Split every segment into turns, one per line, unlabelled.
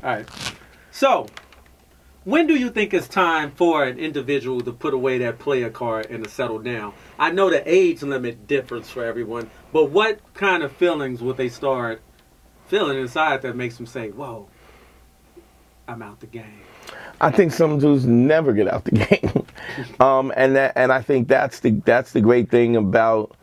All right. So, when do you think it's time for an individual to put away that player card and to settle down? I know the age limit differs for everyone, but what kind of feelings would they start feeling inside that makes them say, whoa, I'm out the game?
I think some dudes never get out the game. And I think that's the great thing about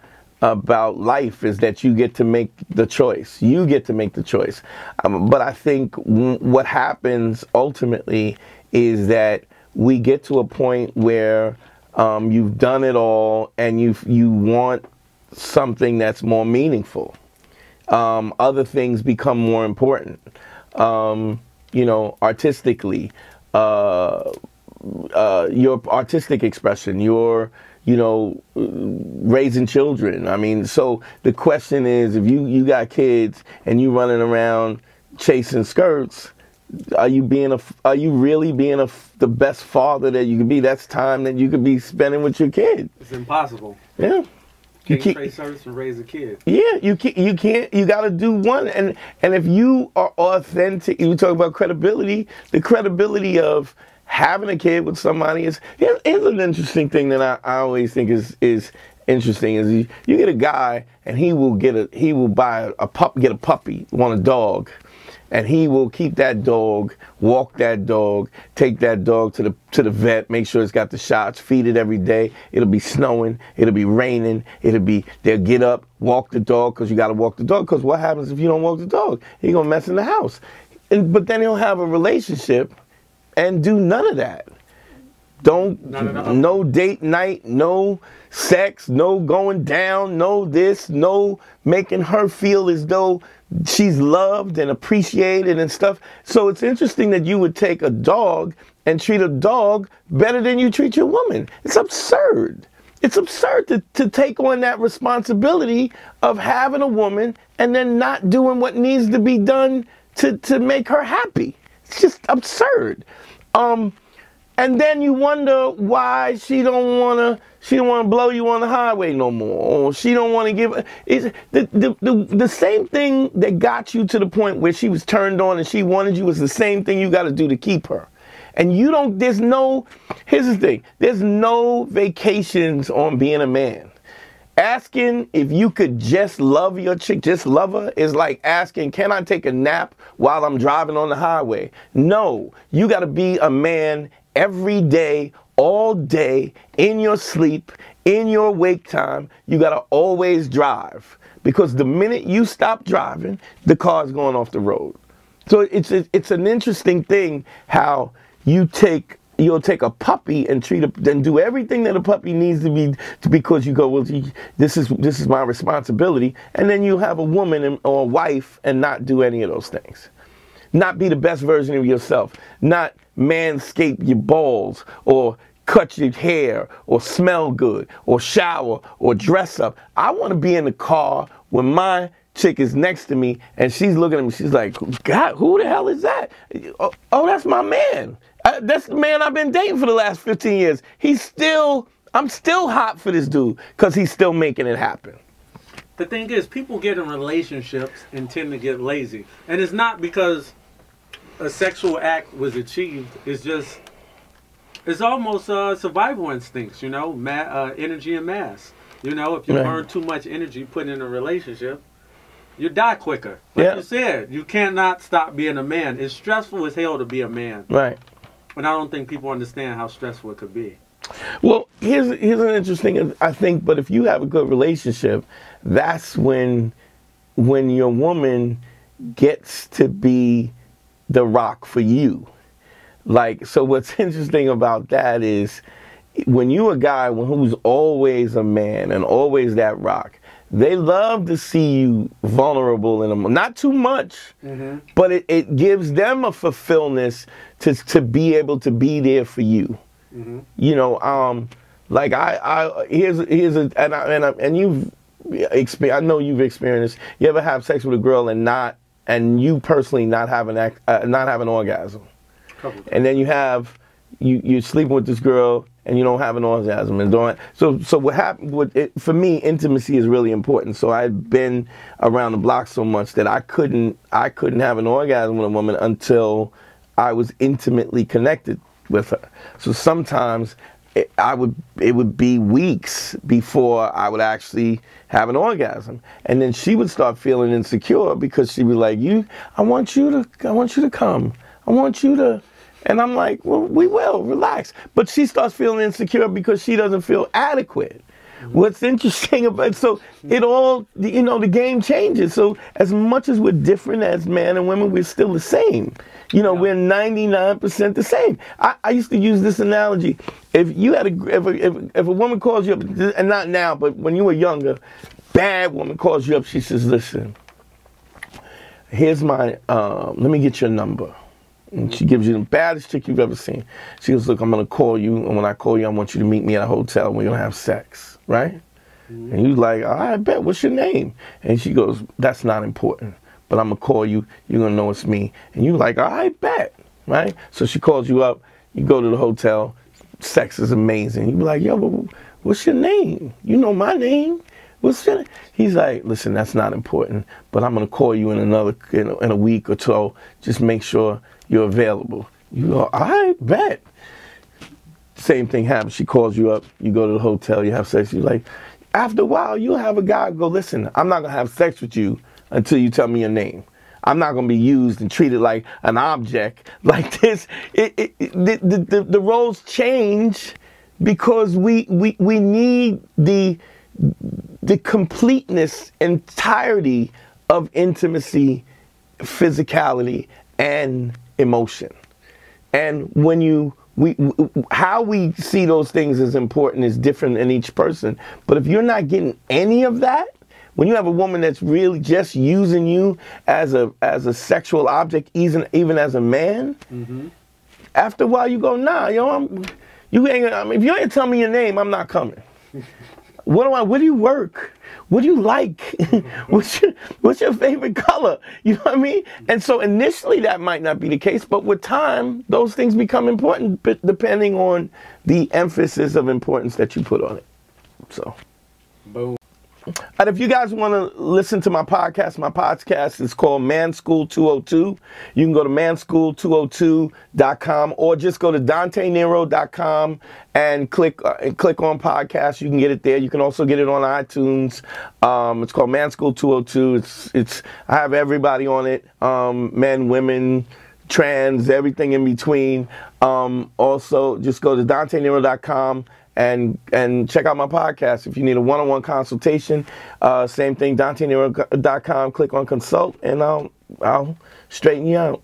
life, is that you get to make the choice. You get to make the choice. But I think what happens ultimately is that we get to a point where you've done it all and you want something that's more meaningful. Other things become more important. You know, artistically, your artistic expression, your, you know, raising children. I mean, so the question is, if you got kids and you running around chasing skirts, are you really being the best father that you could be? That's time that you could be spending with your kids.
It's impossible.
Yeah.
You can't trade service and raise a kid.
Yeah, you can't. You got to do one. And if you are authentic, you talk about credibility. The credibility of having a kid with somebody is. Here's an interesting thing that I always think is interesting is you get a guy and he will buy a puppy, want a dog. And he will keep that dog, walk that dog, take that dog to the vet, make sure it's got the shots, feed it every day. It'll be snowing, it'll be raining, they'll get up, walk the dog, because you got to walk the dog, because what happens if you don't walk the dog? He's going to mess in the house. But then he'll have a relationship and do none of that. No date night, no sex, no going down, no this, no making her feel as though she's loved and appreciated and stuff. So it's interesting that you would take a dog and treat a dog better than you treat your woman. It's absurd. It's absurd to take on that responsibility of having a woman and then not doing what needs to be done to make her happy. It's just absurd. And then you wonder why she don't wanna blow you on the highway no more, or she don't want to give. It's the same thing that got you to the point where she was turned on and she wanted you is the same thing you got to do to keep her. And you don't. Here's the thing. There's no vacations on being a man. Asking if you could just love your chick, just love her, is like asking, can I take a nap while I'm driving on the highway? No, you got to be a man every day, all day, in your sleep, in your wake time. You got to always drive, because the minute you stop driving, the car's going off the road. So it's an interesting thing how you'll take a puppy and do everything that a puppy needs to be, because you go, well, this is my responsibility, and then you have a woman or a wife and not do any of those things. Not be the best version of yourself. Not manscape your balls, or cut your hair, or smell good, or shower, or dress up. I want to be in the car when my chick is next to me and she's looking at me. She's like, God, who the hell is that? Oh, that's my man. That's the man I've been dating for the last 15 years. I'm still hot for this dude because he's still making it happen.
The thing is, people get in relationships and tend to get lazy. And it's not because a sexual act was achieved. It's almost survival instincts, you know, energy and mass. You know, if you burn too much energy put in a relationship, you die quicker. Like you said, you cannot stop being a man. It's stressful as hell to be a man.
Right.
And I don't think people understand how stressful it could be.
Well, here's an interesting, I think, but if you have a good relationship, that's when your woman gets to be the rock for you. Like, so what's interesting about that is when you're a guy who's always a man and always that rock, they love to see you vulnerable and not too much, but it gives them a fulfillment to be able to be there for you. You know, like and you've I know you've experienced. You ever have sex with a girl and you personally not have an orgasm, and then you're sleeping with this girl and you don't have an orgasm and don't. So what happened? For me, intimacy is really important. So I'd been around the block so much that I couldn't have an orgasm with a woman until I was intimately connected with her. So sometimes it would be weeks before I would actually have an orgasm, and then she would start feeling insecure because she was like, I want you to come, I want you to, and I'm like, well, we will, relax. But she starts feeling insecure because she doesn't feel adequate. What's interesting about, so it all, the game changes. So as much as we're different as men and women, we're still the same. We're 99% the same. I used to use this analogy. If you had if a woman calls you up, and not now, but when you were younger, bad woman calls you up, she says, listen, here's my, let me get your number. And she gives you the baddest chick you've ever seen. She goes, look, I'm going to call you, and when I call you, I want you to meet me at a hotel, and we're going to have sex, right? And you're like, all right, I bet, what's your name? And she goes, that's not important, but I'm going to call you, you're going to know it's me. And you're like, all right, bet, right? So she calls you up, you go to the hotel, sex is amazing. You be like, yo, but what's your name? You know my name. What's your name? He's like, listen, that's not important, but I'm going to call you in a week or so, just make sure you're available. You go, all right, bet. Same thing happens. She calls you up, you go to the hotel, you have sex. You're like, after a while, you'll have a guy go, listen, I'm not going to have sex with you until you tell me your name. I'm not going to be used and treated like an object like this. The roles change because we need the completeness, entirety of intimacy, physicality, and emotion. And when how we see those things as important is different in each person. But if you're not getting any of that, when you have a woman that's really just using you as a sexual object, even as a man, after a while you go, nah, if you ain't tell me your name, I'm not coming. Where do you work? What do you like? What's your favorite color? You know what I mean? And so initially that might not be the case, but with time, those things become important depending on the emphasis of importance that you put on it. So.
Boom.
And if you guys want to listen to my podcast is called Man School 202. You can go to manschool202.com or just go to dantenero.com and click on podcast. You can get it there. You can also get it on iTunes. It's called Man School 202. I have everybody on it, men, women, trans, everything in between. Also, just go to dantenero.com and check out my podcast. If you need a one-on-one consultation, same thing, dantenero.com, click on consult, and I'll straighten you out.